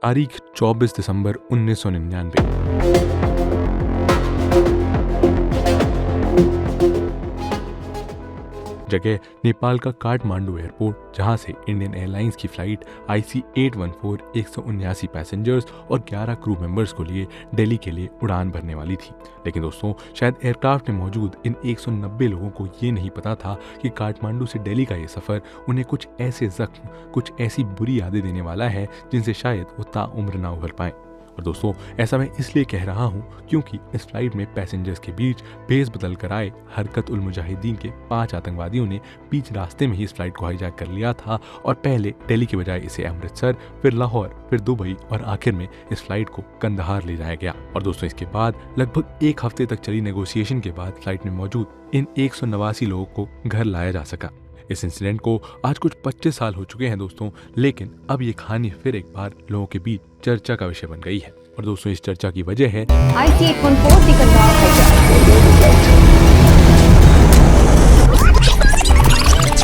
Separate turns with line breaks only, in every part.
तारीख 24 दिसंबर 1999। जगह नेपाल का काठमांडू एयरपोर्ट, जहां से इंडियन एयरलाइंस की फ्लाइट IC814 179 पैसेंजर्स और 11 क्रू मेंबर्स को लिए दिल्ली के लिए उड़ान भरने वाली थी। लेकिन दोस्तों, शायद एयरक्राफ्ट में मौजूद इन 190 लोगों को ये नहीं पता था कि काठमांडू से दिल्ली का ये सफर उन्हें कुछ ऐसे जख्म, कुछ ऐसी बुरी यादें देने वाला है जिनसे शायद वो ताउम्र ना उभर पाए। और दोस्तों, ऐसा मैं इसलिए कह रहा हूँ क्योंकि इस फ्लाइट में पैसेंजर्स के बीच भेस बदल कर आए हरकत उल मुजाहिदीन के 5 आतंकवादियों ने बीच रास्ते में ही इस फ्लाइट को हाईजैक कर लिया था और पहले दिल्ली के बजाय इसे अमृतसर, फिर लाहौर, फिर दुबई और आखिर में इस फ्लाइट को कंदहार ले जाया गया। और दोस्तों, इसके बाद लगभग 1 हफ्ते तक चली नेगोशिएशन के बाद फ्लाइट में मौजूद इन 189 लोगों को घर लाया जा सका। इस इंसिडेंट को आज कुछ 25 साल हो चुके हैं दोस्तों, लेकिन अब ये कहानी फिर एक बार लोगों के बीच चर्चा का विषय बन गई है। और दोस्तों, इस चर्चा की वजह है
IC814 दी कंधार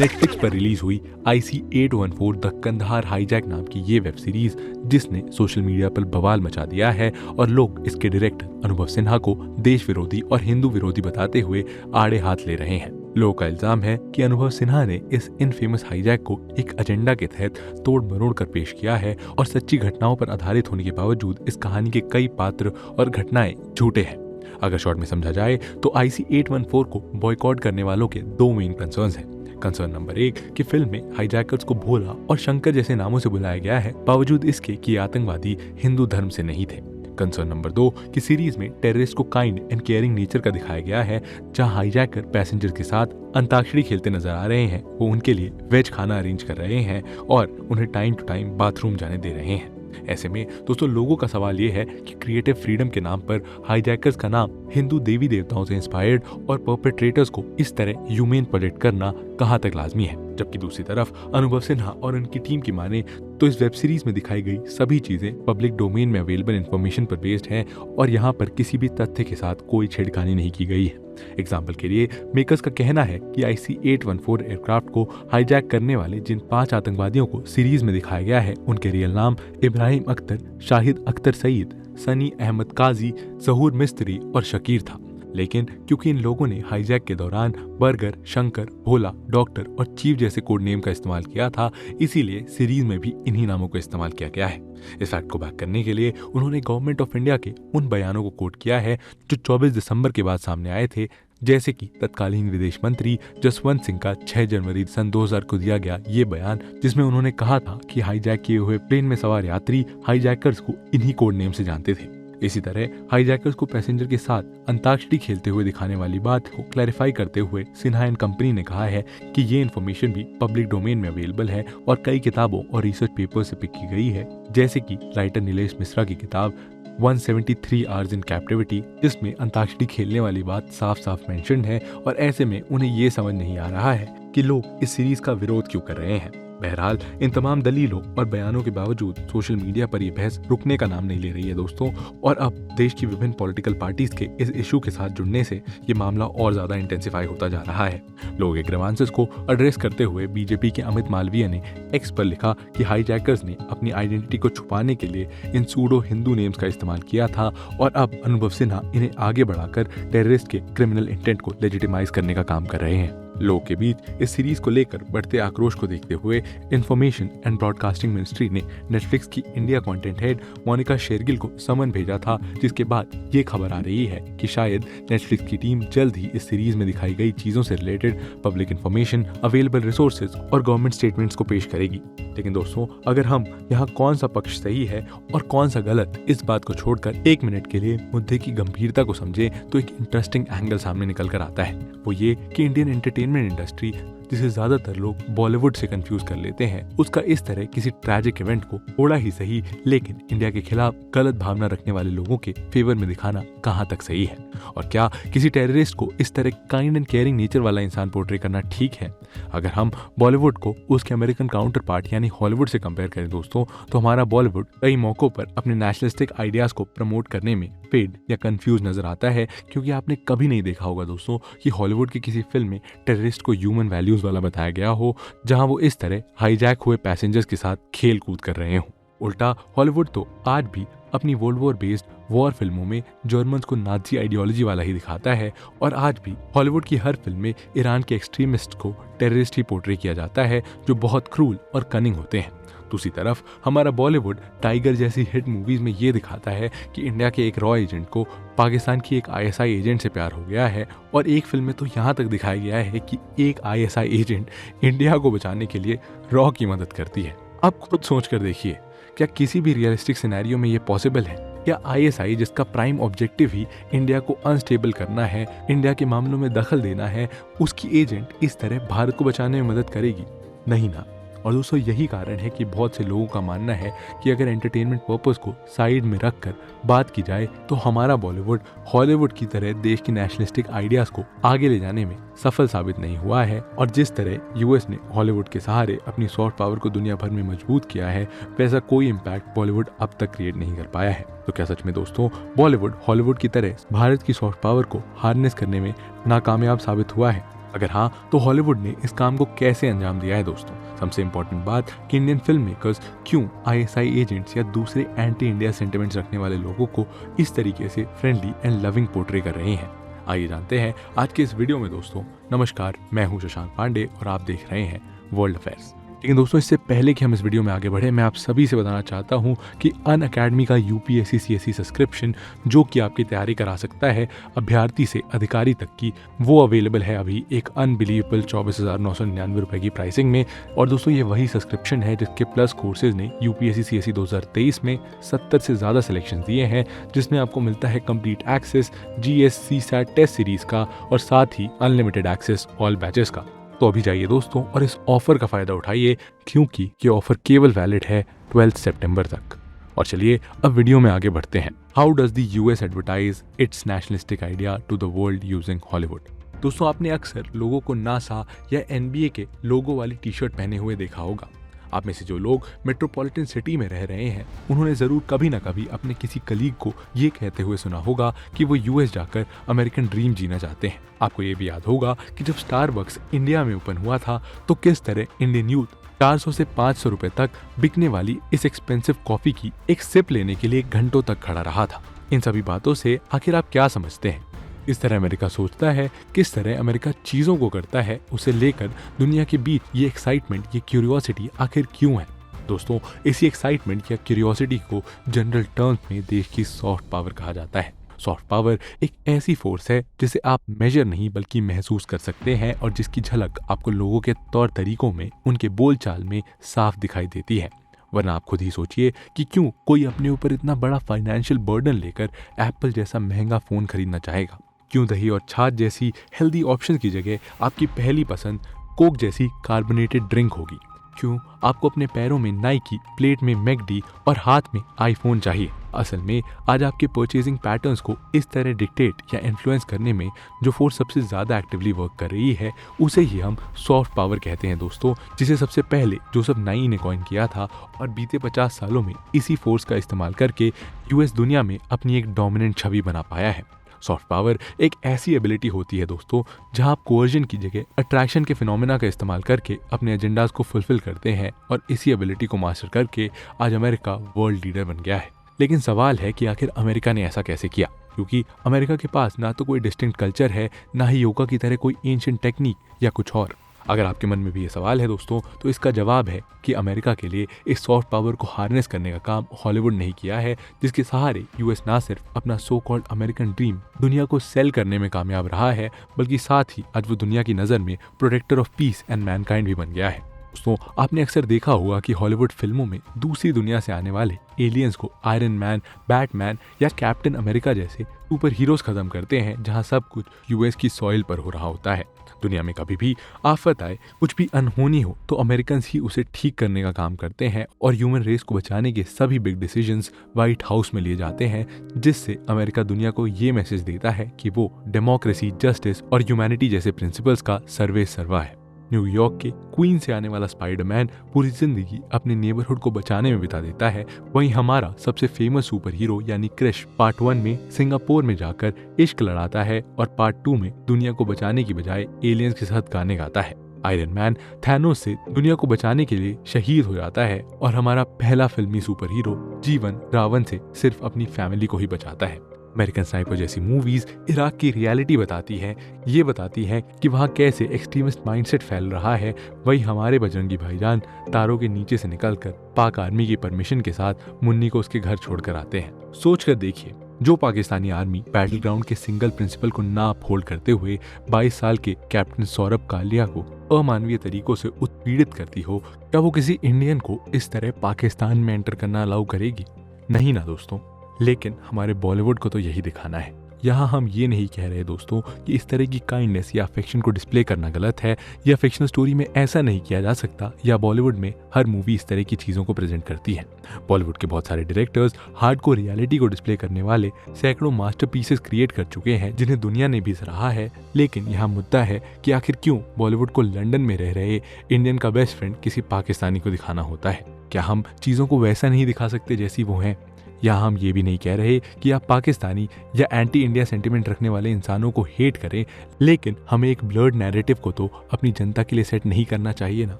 नेटफ्लिक्स पर रिलीज हुई IC814 द कंधार हाईजैक नाम की ये वेब सीरीज, जिसने सोशल मीडिया पर बवाल मचा दिया है और लोग इसके डायरेक्टर अनुभव सिन्हा को देश विरोधी और हिंदू विरोधी बताते हुए आड़े हाथ ले रहे हैं। लोगों का इल्जाम है कि अनुभव सिन्हा ने इस इनफेमस हाईजैक को एक एजेंडा के तहत तोड़ मरोड़ कर पेश किया है और सच्ची घटनाओं पर आधारित होने के बावजूद इस कहानी के कई पात्र और घटनाएं झूठे हैं। अगर शॉर्ट में समझा जाए तो IC814 को बॉयकॉट करने वालों के 2 मेन कंसर्न्स हैं। कंसर्न नंबर 1 कि फिल्म में हाईजैकर्स को भोला और शंकर जैसे नामों से बुलाया गया है, बावजूद इसके कि आतंकवादी हिंदू धर्म से नहीं थे। कंसर्न नंबर 2 कि सीरीज में टेररिस्ट को काइंड एंड केयरिंग नेचर का दिखाया गया है, जहां हाईजैकर पैसेंजर के साथ अंताक्षरी खेलते नजर आ रहे हैं, वो उनके लिए वेज खाना अरेंज कर रहे हैं और उन्हें टाइम टू टाइम बाथरूम जाने दे रहे हैं। ऐसे में दोस्तों, लोगों का सवाल ये है कि क्रिएटिव फ्रीडम के नाम पर हाईजैकर्स का नाम हिंदू देवी देवताओं से इंस्पायर्ड और परपेट्रेटर्स को इस तरह ह्यूमन प्रोजेक्ट करना कहां तक लाजमी है। जबकि दूसरी तरफ अनुभव सिन्हा और उनकी टीम की माने तो इस वेब सीरीज में दिखाई गई सभी चीजें पब्लिक डोमेन में अवेलेबल इंफॉर्मेशन पर बेस्ड हैं और यहाँ पर किसी भी तथ्य के साथ कोई छेड़खानी नहीं की गई है। एग्जाम्पल के लिए मेकर्स का कहना है कि IC814 एयरक्राफ्ट को हाईजैक करने वाले जिन 5 आतंकवादियों को सीरीज में दिखाया गया है, उनके रियल नाम इब्राहिम अख्तर, शाहिद अख्तर सईद, सनी अहमद काजी, जहूर मिस्त्री और शकीर था। लेकिन क्योंकि इन लोगों ने हाईजैक के दौरान बर्गर, शंकर, भोला, डॉक्टर और चीफ जैसे कोड नेम का इस्तेमाल किया था, इसीलिए सीरीज में भी इन्हीं नामों का इस्तेमाल किया गया है। इस फैक्ट को बैक करने के लिए उन्होंने गवर्नमेंट ऑफ इंडिया के उन बयानों को कोट किया है जो 24 दिसंबर के बाद सामने आए थे, जैसे कि तत्कालीन विदेश मंत्री जसवंत सिंह का 6 जनवरी सन 2000 को दिया गया ये बयान, जिसमें उन्होंने कहा था कि हाईजैक किए हुए प्लेन में सवार यात्री हाईजैकर्स को इन्हीं कोड नेम से जानते थे। इसी तरह हाईजैकर्स को पैसेंजर के साथ अंताक्षरी खेलते हुए दिखाने वाली बात को क्लैरिफाई करते हुए सिन्हा एंड कंपनी ने कहा है कि ये इन्फॉर्मेशन भी पब्लिक डोमेन में अवेलेबल है और कई किताबों और रिसर्च पेपर से पिक की गई है, जैसे कि राइटर नीलेश मिश्रा की किताब 173 आवर्स इन कैप्टिविटी, जिसमें अंताक्षरी खेलने वाली बात साफ साफ मेंशन है। और ऐसे में उन्हें ये समझ नहीं आ रहा है कि लोग इस सीरीज का विरोध क्यों कर रहे हैं। बहरहाल, इन तमाम दलीलों और बयानों के बावजूद सोशल मीडिया पर यह बहस रुकने का नाम नहीं ले रही है दोस्तों, और अब देश की विभिन्न पॉलिटिकल पार्टीज के इस इशू के साथ जुड़ने से ये मामला और ज्यादा इंटेंसिफाई होता जा रहा है। लोगों के ग्रीवांसेस को एड्रेस करते हुए बीजेपी के अमित मालवीय ने एक्स पर लिखा कि हाईजैकर्स ने अपनी आइडेंटिटी को छुपाने के लिए इन सूडो हिंदू नेम्स का इस्तेमाल किया था और अब अनुभव सिन्हा इन्हें आगे बढ़ाकर टेररिस्ट के क्रिमिनल इंटेंट को लेजिटिमाइज करने का काम कर रहे हैं। लोगों के बीच इस सीरीज को लेकर बढ़ते आक्रोश को देखते हुए इंफॉर्मेशन एंड ब्रॉडकास्टिंग मिनिस्ट्री ने नेटफ्लिक्स की India content head Monika Shergill को समन भेजा था, जिसके बाद ये खबर आ रही है कि शायद नेटफ्लिक्स की टीम जल्द ही इस सीरीज में दिखाई गई चीजों से related public information, available resources और गवर्नमेंट स्टेटमेंट्स को पेश करेगी। लेकिन दोस्तों, अगर हम यहाँ कौन सा पक्ष सही है और कौन सा गलत, इस बात को छोड़कर 1 मिनट के लिए मुद्दे की गंभीरता को समझे तो एक इंटरेस्टिंग एंगल सामने निकल कर आता है। वो ये कि इंडियन एंटरटेनमेंट इंडस्ट्री, जिसे ज्यादातर लोग बॉलीवुड से कंफ्यूज कर लेते हैं, उसका इस तरह किसी ट्रैजिक इवेंट को थोड़ा ही सही लेकिन इंडिया के खिलाफ गलत भावना रखने वाले लोगों के फेवर में दिखाना कहां तक सही है। और क्या किसी टेररिस्ट को इस तरह काइंड एंड केयरिंग नेचर वाला इंसान पोर्ट्रे करना ठीक है? अगर हम बॉलीवुड को उसके अमेरिकन काउंटर पार्ट यानी हॉलीवुड से कंपेयर करें दोस्तों, तो हमारा बॉलीवुड कई मौकों पर अपने नेशनलिस्टिक आइडियाज को प्रमोट करने में फेड या कंफ्यूज नजर आता है, क्योंकि आपने कभी नहीं देखा होगा दोस्तों कि हॉलीवुड की किसी फिल्म में टेररिस्ट को ह्यूमन वैल्यूज वाला बताया गया हो, जहां वो इस तरह हाईजैक हुए पैसेंजर्स के साथ खेल कूद कर रहे हों। उल्टा हॉलीवुड तो आज भी अपनी वर्ल्ड वॉर बेस्ड वॉर फिल्मों में जर्मन्स को नाजी आइडियोलॉजी वाला ही दिखाता है और आज भी हॉलीवुड की हर फिल्म में ईरान के एक्सट्रीमिस्ट को टेररिस्ट ही पोर्ट्रे किया जाता है जो बहुत क्रूल और कनिंग होते हैं। दूसरी तरफ हमारा बॉलीवुड टाइगर जैसी हिट मूवीज में ये दिखाता है कि इंडिया के एक रॉ एजेंट को पाकिस्तान की एक आईएसआई एजेंट से प्यार हो गया है और एक फिल्म में तो यहाँ तक दिखाया गया है कि एक आईएसआई एजेंट इंडिया को बचाने के लिए रॉ की मदद करती है। आप खुद सोच कर देखिए, क्या किसी भी रियलिस्टिक सिनेरियो में ये पॉसिबल है? क्या आईएसआई जिसका प्राइम ऑब्जेक्टिव ही इंडिया को अनस्टेबल करना है, इंडिया के मामलों में दखल देना है, उसकी एजेंट इस तरह भारत को बचाने में मदद करेगी? नहीं ना। और दोस्तों यही कारण है कि बहुत से लोगों का मानना है कि अगर एंटरटेनमेंट पर्पस को साइड में रखकर बात की जाए तो हमारा बॉलीवुड हॉलीवुड की तरह देश की नेशनलिस्टिक आइडियाज को आगे ले जाने में सफल साबित नहीं हुआ है। और जिस तरह यूएस ने हॉलीवुड के सहारे अपनी सॉफ्ट पावर को दुनिया भर में मजबूत किया है, वैसा कोई इम्पैक्ट बॉलीवुड अब तक क्रिएट नहीं कर पाया है। तो क्या सच में दोस्तों बॉलीवुड हॉलीवुड की तरह भारत की सॉफ्ट पावर को हार्नेस करने में नाकामयाब साबित हुआ है? अगर हाँ, तो हॉलीवुड ने इस काम को कैसे अंजाम दिया है दोस्तों? सबसे इम्पोर्टेंट बात कि इंडियन फिल्म मेकर्स क्यों आईएसआई एजेंट्स या दूसरे एंटी इंडिया सेंटिमेंट्स रखने वाले लोगों को इस तरीके से फ्रेंडली एंड लविंग पोर्ट्रे कर रहे हैं। आइए जानते हैं आज के इस वीडियो में दोस्तों। नमस्कार, मैं हूं शशांक पांडे और आप देख रहे हैं वर्ल्ड अफेयर्स। लेकिन दोस्तों इससे पहले कि हम इस वीडियो में आगे बढ़े, मैं आप सभी से बताना चाहता हूं कि अनअकैडमी का यूपीएससी सीएससी सब्सक्रिप्शन जो कि आपकी तैयारी करा सकता है अभ्यर्थी से अधिकारी तक की, वो अवेलेबल है अभी एक अनबिलीवेबल 24,999 रुपए की प्राइसिंग में। और दोस्तों ये वही सब्सक्रिप्शन है जिसके प्लस कोर्सेज ने यूपीएससी सीएससी 2023 में 70 से ज़्यादा सिलेक्शन दिए हैं, जिसमें आपको मिलता है complete access GS CSAT test series का और साथ ही अनलिमिटेड एक्सेस ऑल बैचेस का। तो अभी जाइए दोस्तों और इस ऑफर का फायदा उठाइए, क्योंकि ये ऑफर केवल वैलिड है 12 सितंबर तक। और चलिए अब वीडियो में आगे बढ़ते हैं। How does the US advertise its nationalistic idea to the world using Hollywood? दोस्तों आपने अक्सर लोगों को नासा या एनबीए के लोगो वाली टी शर्ट पहने हुए देखा होगा। आप में से जो लोग मेट्रोपॉलिटन सिटी में रह रहे हैं उन्होंने जरूर कभी ना कभी अपने किसी कलीग को ये कहते हुए सुना होगा कि वो यूएस जाकर अमेरिकन ड्रीम जीना चाहते हैं। आपको ये भी याद होगा कि जब स्टारबक्स इंडिया में ओपन हुआ था तो किस तरह इंडियन यूथ 400 से 500 रुपए तक बिकने वाली इस एक्सपेंसिव कॉफी की एक सिप लेने के लिए घंटों तक खड़ा रहा था। इन सभी बातों से आखिर आप क्या समझते हैं? इस तरह अमेरिका सोचता है, किस तरह अमेरिका चीजों को करता है, उसे लेकर दुनिया के बीच ये एक्साइटमेंट, ये क्यूरियोसिटी आखिर क्यों है? दोस्तों इसी एक्साइटमेंट या क्यूरियोसिटी को जनरल टर्म्स में देश की सॉफ्ट पावर कहा जाता है। सॉफ्ट पावर एक ऐसी फोर्स है जिसे आप मेजर नहीं बल्कि महसूस कर सकते हैं और जिसकी झलक आपको लोगों के तौर तरीकों में, उनके बोलचाल में साफ दिखाई देती है। वरना आप खुद ही सोचिए कि क्यों कोई अपने ऊपर इतना बड़ा फाइनेंशियल बर्डन लेकर एप्पल जैसा महंगा फोन खरीदना चाहेगा? क्यों दही और छाछ जैसी हेल्दी ऑप्शन की जगह आपकी पहली पसंद कोक जैसी कार्बोनेटेड ड्रिंक होगी? क्यों आपको अपने पैरों में नाइकी, प्लेट में मैकडी और हाथ में आईफोन चाहिए? असल में आज आपके परचेजिंग पैटर्न्स को इस तरह डिक्टेट या इन्फ्लुएंस करने में जो फोर्स सबसे ज़्यादा एक्टिवली वर्क कर रही है उसे ही हम सॉफ्ट पावर कहते हैं दोस्तों, जिसे सबसे पहले जोसेफ नाई ने कॉइन किया था। और बीते 50 सालों में इसी फोर्स का इस्तेमाल करके यूएस दुनिया में अपनी एक डोमिनेंट छवि बना पाया है। सॉफ्ट पावर एक ऐसी एबिलिटी होती है दोस्तों जहां आप कोवर्जन की जगह अट्रैक्शन के फिनोमेना का इस्तेमाल करके अपने एजेंडाज को फुलफिल करते हैं और इसी एबिलिटी को मास्टर करके आज अमेरिका वर्ल्ड लीडर बन गया है। लेकिन सवाल है कि आखिर अमेरिका ने ऐसा कैसे किया? क्योंकि अमेरिका के पास ना तो कोई डिस्टिंक्ट कल्चर है, ना ही योगा की तरह कोई एंशिएंट टेक्निक या कुछ और। अगर आपके मन में भी ये सवाल है दोस्तों, तो इसका जवाब है कि अमेरिका के लिए इस सॉफ्ट पावर को हार्नेस करने का काम हॉलीवुड ने ही किया है, जिसके सहारे यूएस ना सिर्फ अपना सो कॉल्ड अमेरिकन ड्रीम दुनिया को सेल करने में कामयाब रहा है, बल्कि साथ ही आज वो दुनिया की नज़र में protector of peace and mankind भी बन गया है। दोस्तों आपने अक्सर देखा होगा कि हॉलीवुड फिल्मों में दूसरी दुनिया से आने वाले एलियंस को आयरन मैन, बैटमैन या कैप्टन अमेरिका जैसे सुपर हीरोज खत्म करते हैं, जहां सब कुछ यूएस की सॉइल पर हो रहा होता है। दुनिया में कभी भी आफत आए, कुछ भी अनहोनी हो, तो अमेरिकन्स ही उसे ठीक करने का काम करते हैं और ह्यूमन रेस को बचाने के सभी बिग डिसीजंस व्हाइट हाउस में लिए जाते हैं, जिससे अमेरिका दुनिया को ये मैसेज देता है कि वो डेमोक्रेसी, जस्टिस और ह्यूमैनिटी जैसे प्रिंसिपल्स का सर्वे सर्वा है। न्यूयॉर्क के क्वीन से आने वाला स्पाइडरमैन पूरी जिंदगी अपने नेबरहुड को बचाने में बिता देता है, वहीं हमारा सबसे फेमस सुपर हीरो यानी क्रिश पार्ट 1 में सिंगापुर में जाकर इश्क लड़ाता है और पार्ट 2 में दुनिया को बचाने की बजाय एलियंस के साथ गाने गाता है। आयरन मैन थैनोस से दुनिया को बचाने के लिए शहीद हो जाता है और हमारा पहला फिल्मी सुपर हीरो जीवन रावण से सिर्फ अपनी फैमिली को ही बचाता है। अमेरिकन स्नाइपर जैसी मूवीज इराक की रियलिटी बताती है, ये बताती है कि वहाँ कैसे एक्सट्रीमिस्ट माइंडसेट फैल रहा है। वही हमारे बजरंगी भाईजान तारों के नीचे से निकलकर पाक आर्मी की परमिशन के साथ मुन्नी को उसके घर छोड़कर आते हैं। सोच कर देखिए, जो पाकिस्तानी आर्मी बैटल ग्राउंड के सिंगल प्रिंसिपल को ना अपहोल्ड करते हुए 22 साल के कैप्टन सौरभ कालिया को अमानवीय तरीकों से उत्पीड़ित करती हो, क्या वो किसी इंडियन को इस तरह पाकिस्तान में एंटर करना अलाउ करेगी? नहीं ना दोस्तों। लेकिन हमारे बॉलीवुड को तो यही दिखाना है। यहाँ हम ये नहीं कह रहे दोस्तों कि इस तरह की काइंडनेस या अफेक्शन को डिस्प्ले करना गलत है, या फिक्शनल स्टोरी में ऐसा नहीं किया जा सकता, या बॉलीवुड में हर मूवी इस तरह की चीज़ों को प्रेजेंट करती है। बॉलीवुड के बहुत सारे डायरेक्टर्स हार्डकोर रियलिटी को डिस्प्ले करने वाले सैकड़ों मास्टरपीसेस क्रिएट कर चुके हैं, जिन्हें दुनिया ने भी सराहा है। लेकिन यहाँ मुद्दा है कि आखिर क्यों बॉलीवुड को लंदन में रह रहे इंडियन का बेस्ट फ्रेंड किसी पाकिस्तानी को दिखाना होता है? क्या हम चीज़ों को वैसा नहीं दिखा सकते जैसी वो हैं? या हम ये भी नहीं कह रहे कि आप पाकिस्तानी या एंटी इंडिया सेंटिमेंट रखने वाले इंसानों को हेट करें, लेकिन हमें एक ब्लर्ड नैरेटिव को तो अपनी जनता के लिए सेट नहीं करना चाहिए ना।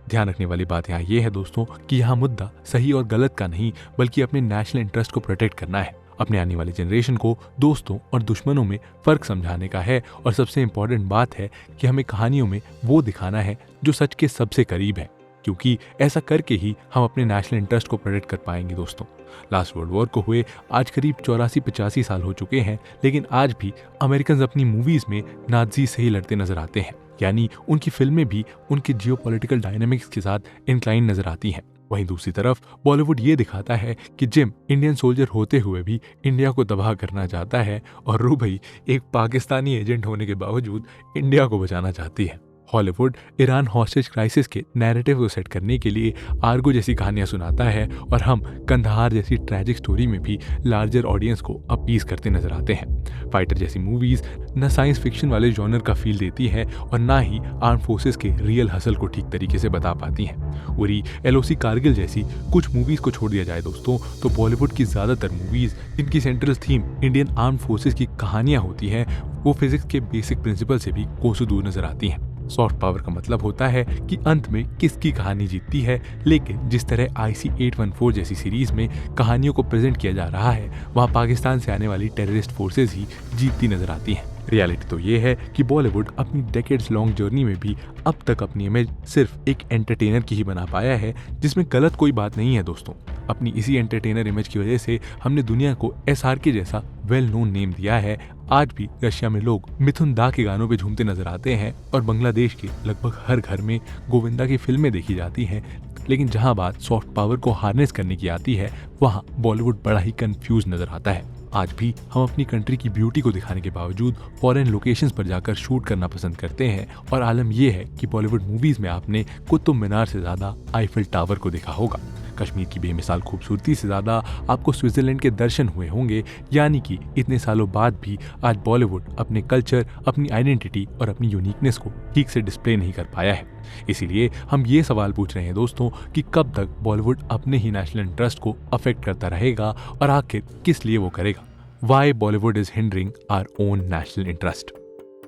ध्यान रखने वाली बात यहाँ ये है दोस्तों कि यहाँ मुद्दा सही और गलत का नहीं, बल्कि अपने नेशनल इंटरेस्ट को प्रोटेक्ट करना है, अपने आने वाली जनरेशन को दोस्तों और दुश्मनों में फर्क समझाने का है। और सबसे इम्पोर्टेंट बात है कि हमें कहानियों में वो दिखाना है जो सच के सबसे करीब है, क्योंकि ऐसा करके ही हम अपने नेशनल इंटरेस्ट को प्रोटेक्ट कर पाएंगे दोस्तों। लास्ट वर्ल्ड वॉर को हुए आज करीब 84-85 साल हो चुके हैं, लेकिन आज भी अमेरिकन अपनी मूवीज में नाज़ी से ही लड़ते नजर आते हैं। यानी उनकी फिल्में भी उनके जियोपॉलिटिकल डायनामिक्स के साथ इंक्लाइन नजर आती हैं। वहीं दूसरी तरफ बॉलीवुड ये दिखाता है कि जिम इंडियन सोल्जर होते हुए भी इंडिया को तबाह करना चाहता है, और रूबई एक पाकिस्तानी एजेंट होने के बावजूद इंडिया को बचाना चाहती है। हॉलीवुड ईरान हॉस्टेज क्राइसिस के नैरेटिव को सेट करने के लिए आर्गो जैसी कहानियां सुनाता है, और हम कंधार जैसी ट्रैजिक स्टोरी में भी लार्जर ऑडियंस को अपीज करते नजर आते हैं। फाइटर जैसी मूवीज न साइंस फिक्शन वाले जॉनर का फील देती है और ना ही आर्म फोर्सेस के रियल हसल को ठीक तरीके से बता पाती हैं। उरी, एलओसी, कारगिल जैसी कुछ मूवीज को छोड़ दिया जाए दोस्तों, तो बॉलीवुड की ज्यादातर मूवीज जिनकी central theme Indian arm forces की कहानियां होती हैं, वो फिजिक्स के बेसिक प्रिंसिपल से भी कोसों दूर नजर आती हैं। सॉफ्ट पावर का मतलब होता है कि अंत में किसकी कहानी जीतती है, लेकिन जिस तरह IC-814 जैसी सीरीज में कहानियों को प्रेजेंट किया जा रहा है, वहाँ पाकिस्तान से आने वाली टेररिस्ट फोर्सेस ही जीतती नजर आती हैं। रियलिटी तो ये है कि बॉलीवुड अपनी डेकेड्स लॉन्ग जर्नी में भी अब तक अपनी इमेज सिर्फ एक एंटरटेनर की ही बना पाया है, जिसमें गलत कोई बात नहीं है दोस्तों। अपनी इसी एंटरटेनर इमेज की वजह से हमने दुनिया को SRK जैसा वेल नोन नेम दिया है। आज भी रशिया में लोग मिथुन दा के गानों पे झूमते नजर आते हैं, और बांग्लादेश के लगभग हर घर में गोविंदा की फिल्में देखी जाती हैं। लेकिन जहां बात सॉफ्ट पावर को हार्नेस करने की आती है, वहां बॉलीवुड बड़ा ही कंफ्यूज नजर आता है। आज भी हम अपनी कंट्री की ब्यूटी को दिखाने के बावजूद फॉरेन लोकेशंस पर जाकर शूट करना पसंद करते हैं, और आलम यह है कि बॉलीवुड मूवीज में आपने कुतुब मीनार से ज्यादा आईफिल टावर को देखा होगा। कश्मीर की बेमिसाल खूबसूरती से ज्यादा आपको स्विट्जरलैंड के दर्शन हुए होंगे। यानी कि इतने सालों बाद भी आज बॉलीवुड अपने कल्चर, अपनी आइडेंटिटी और अपनी यूनिकनेस को ठीक से डिस्प्ले नहीं कर पाया है। इसीलिए हम ये सवाल पूछ रहे हैं दोस्तों कि कब तक बॉलीवुड अपने ही नेशनल इंटरेस्ट को अफेक्ट करता रहेगा, और आखिर किस लिए वो करेगा? Why Bollywood is hindering our own national interest?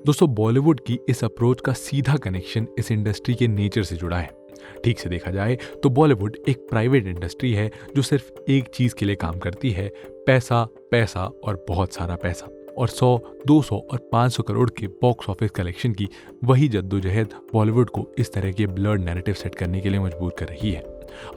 दोस्तों, बॉलीवुड की इस अप्रोच का सीधा कनेक्शन इस इंडस्ट्री के नेचर से जुड़ा है। ठीक से देखा जाए तो बॉलीवुड एक प्राइवेट इंडस्ट्री है जो सिर्फ एक चीज के लिए काम करती है, पैसा, पैसा और बहुत सारा पैसा। और 100, 200 और 500 करोड़ के बॉक्स ऑफिस कलेक्शन की वही जद्दोजहद बॉलीवुड को इस तरह के ब्लर्ड नैरेटिव सेट करने के लिए मजबूर कर रही है।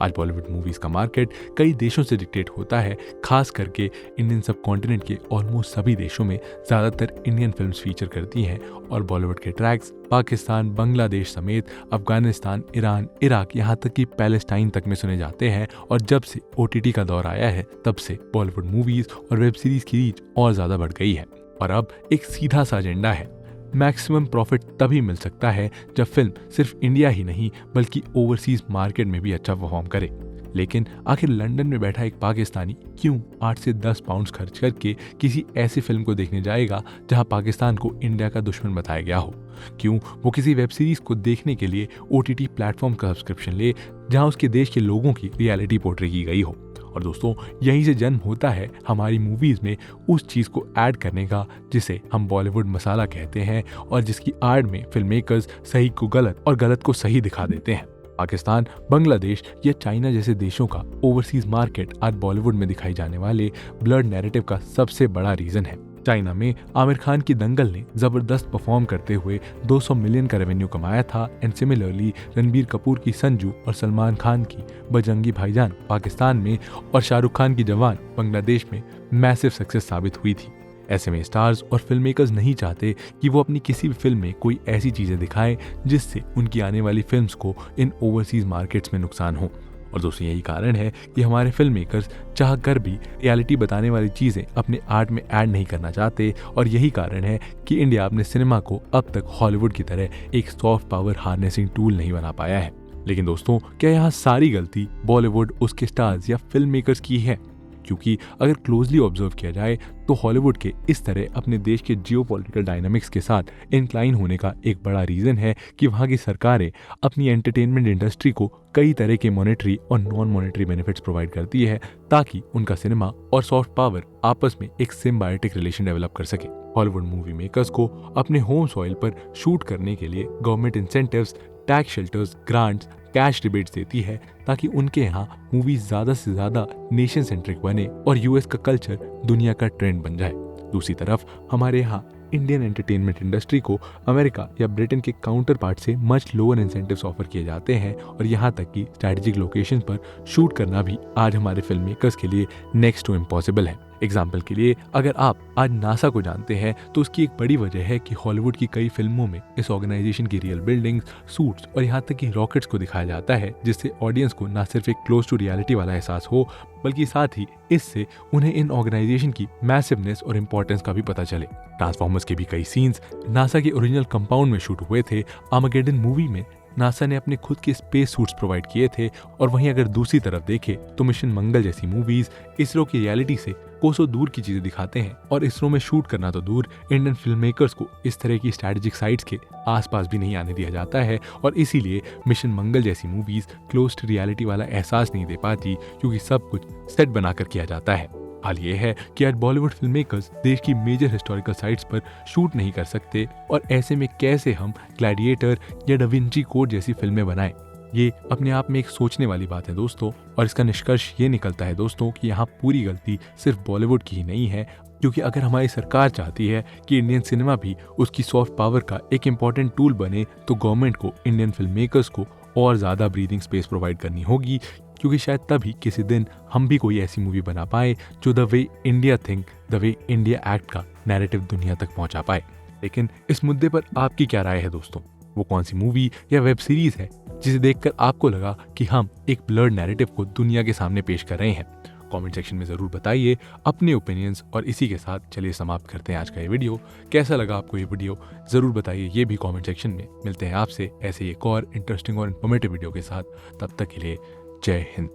आज बॉलीवुड मूवीज का मार्केट कई देशों से डिक्टेट होता है, खास करके इंडियन सब कॉन्टिनेंट के ऑलमोस्ट सभी देशों में ज्यादातर इंडियन फिल्म्स फीचर करती हैं, और बॉलीवुड के ट्रैक्स पाकिस्तान, बांग्लादेश समेत अफगानिस्तान, ईरान, इराक, यहाँ तक कि पैलेस्टाइन तक में सुने जाते हैं। और जब से OTT का दौर आया है, तब से बॉलीवुड मूवीज और वेब सीरीज की रीच और ज्यादा बढ़ गई है। और अब एक सीधा सा एजेंडा है, मैक्सिमम प्रॉफिट तभी मिल सकता है जब फिल्म सिर्फ इंडिया ही नहीं बल्कि ओवरसीज मार्केट में भी अच्छा परफॉर्म करे। लेकिन आखिर लंदन में बैठा एक पाकिस्तानी क्यों 8 से 10 पाउंड्स खर्च करके किसी ऐसी फिल्म को देखने जाएगा जहां पाकिस्तान को इंडिया का दुश्मन बताया गया हो? क्यों वो किसी वेब सीरीज को देखने के लिए OTT प्लेटफॉर्म का सब्सक्रिप्शन ले जहां उसके देश के लोगों की रियलिटी पोर्ट्रे की गई हो? और दोस्तों यहीं से जन्म होता है हमारी मूवीज में उस चीज को ऐड करने का जिसे हम बॉलीवुड मसाला कहते हैं और जिसकी आड़ में फिल्म मेकर्स सही को गलत और गलत को सही दिखा देते हैं। पाकिस्तान, बांग्लादेश या चाइना जैसे देशों का ओवरसीज मार्केट आज बॉलीवुड में दिखाई जाने वाले ब्लड नैरेटिव का सबसे बड़ा रीजन है। चाइना में आमिर खान की दंगल ने जबरदस्त परफॉर्म करते हुए 200 मिलियन का रेवेन्यू कमाया था एंड सिमिलरली रणबीर कपूर की संजू और सलमान खान की बजरंगी भाईजान पाकिस्तान में और शाहरुख खान की जवान बांग्लादेश में मैसिव सक्सेस साबित हुई थी। ऐसे में स्टार्स और फिल्म मेकर्स नहीं चाहते कि वो अपनी किसी भी फिल्म में कोई ऐसी चीजें दिखाएं जिससे उनकी आने वाली फिल्म्स को इन ओवरसीज मार्केट्स में नुकसान हो। और दोस्तों यही कारण है कि हमारे फिल्म मेकर्स चाह कर भी रियलिटी बताने वाली चीजें अपने आर्ट में ऐड नहीं करना चाहते और यही कारण है कि इंडिया अपने सिनेमा को अब तक हॉलीवुड की तरह एक सॉफ्ट पावर हार्नेसिंग टूल नहीं बना पाया है। लेकिन दोस्तों क्या यहाँ सारी गलती बॉलीवुड, उसके स्टार्स या फिल्म मेकर्स की है? क्योंकि अगर क्लोजली ऑब्जर्व किया जाए तो हॉलीवुड के इस तरह अपने देश के जियोपॉलिटिकल डायनामिक्स के साथ इंक्लाइन होने का एक बड़ा रीजन है कि वहाँ की सरकारें अपनी एंटरटेनमेंट इंडस्ट्री को कई तरह के मॉनेटरी और नॉन मॉनेटरी बेनिफिट्स प्रोवाइड करती है ताकि उनका सिनेमा और सॉफ्ट पावर आपस में एक सिम्बायोटिक रिलेशन डेवलप कर सके। हॉलीवुड मूवी मेकर्स को अपने होम सॉइल पर शूट करने के लिए government incentives, tax shelters, grants, cash rebates देती है ताकि उनके यहाँ मूवीज ज्यादा से ज्यादा नेशन सेंट्रिक बने और यूएस का कल्चर दुनिया का ट्रेंड बन जाए। दूसरी तरफ हमारे यहाँ इंडियन एंटरटेनमेंट इंडस्ट्री को अमेरिका या ब्रिटेन के काउंटर पार्ट से मच लोअर इंसेंटिव्स ऑफर किए जाते हैं और यहाँ तक कि स्ट्रैटेजिक लोकेशन पर शूट करना भी आज हमारे फिल्म मेकर्स के लिए नेक्स्ट टू इम्पॉसिबल है। एग्जाम्पल के लिए अगर आप आज नासा को जानते हैं तो उसकी एक बड़ी वजह है कि हॉलीवुड की कई फिल्मों में इस ऑर्गेनाइजेशन की रियल बिल्डिंग्स, सूट्स और यहाँ तक कि रॉकेट्स को दिखाया जाता है जिससे ऑडियंस को न सिर्फ एक क्लोज टू रियलिटी वाला एहसास हो बल्कि साथ ही इससे उन्हें इन ऑर्गेनाइजेशन की मैसिवनेस और इम्पोर्टेंस का भी पता चले। ट्रांसफॉर्मर्स के भी कई सीन्स नासा के ओरिजिनल कंपाउंड में शूट हुए थे। आर्मागेडन मूवी में नासा ने अपने खुद के स्पेस सूट्स प्रोवाइड किए थे और वहीं अगर दूसरी तरफ देखें तो मिशन मंगल जैसी मूवीज इसरो की रियलिटी से कोसों दूर की चीजें दिखाते हैं और इसरो में शूट करना तो दूर, इंडियन फिल्म मेकर्स को इस तरह की स्ट्रैटेजिक साइट्स के आसपास भी नहीं आने दिया जाता है और इसीलिए मिशन मंगल जैसी मूवीज क्लोज टू रियलिटी वाला एहसास नहीं दे पाती क्योंकि सब कुछ सेट बनाकर किया जाता है। हाल ये है कि आज बॉलीवुड फिल्म मेकर्स देश की मेजर हिस्टोरिकल साइट्स पर शूट नहीं कर सकते और ऐसे में कैसे हम ग्लैडिएटर या डा विंची कोड जैसी फिल्में बनाएं। ये अपने आप में एक सोचने वाली बात है दोस्तों और इसका निष्कर्ष ये निकलता है दोस्तों कि यहाँ पूरी गलती सिर्फ बॉलीवुड की ही नहीं है क्योंकि अगर हमारी सरकार चाहती है कि इंडियन सिनेमा भी उसकी सॉफ्ट पावर का एक इम्पॉर्टेंट टूल बने तो गवर्नमेंट को इंडियन फिल्म मेकर्स को और ज़्यादा ब्रीदिंग स्पेस प्रोवाइड करनी होगी क्योंकि शायद तभी किसी दिन हम भी कोई ऐसी मूवी बना पाए जो the way India think, the way India act का नैरेटिव दुनिया तक पहुंचा पाए। लेकिन इस मुद्दे पर आपकी क्या राय है दोस्तों? वो कौन सी मूवी या वेब सीरीज है जिसे देखकर आपको लगा कि हम एक ब्लर्ड नैरेटिव को दुनिया के सामने पेश कर रहे हैं? कमेंट सेक्शन में जरूर बताइए अपने ओपिनियंस और इसी के साथ चलिए समाप्त करते हैं आज का ये वीडियो। कैसा लगा आपको ये वीडियो जरूर बताइए ये भी कमेंट सेक्शन में। मिलते हैं आपसे ऐसे एक और इंटरेस्टिंग और इन्फॉर्मेटिव वीडियो के साथ, तब तक के लिए जय हिंद।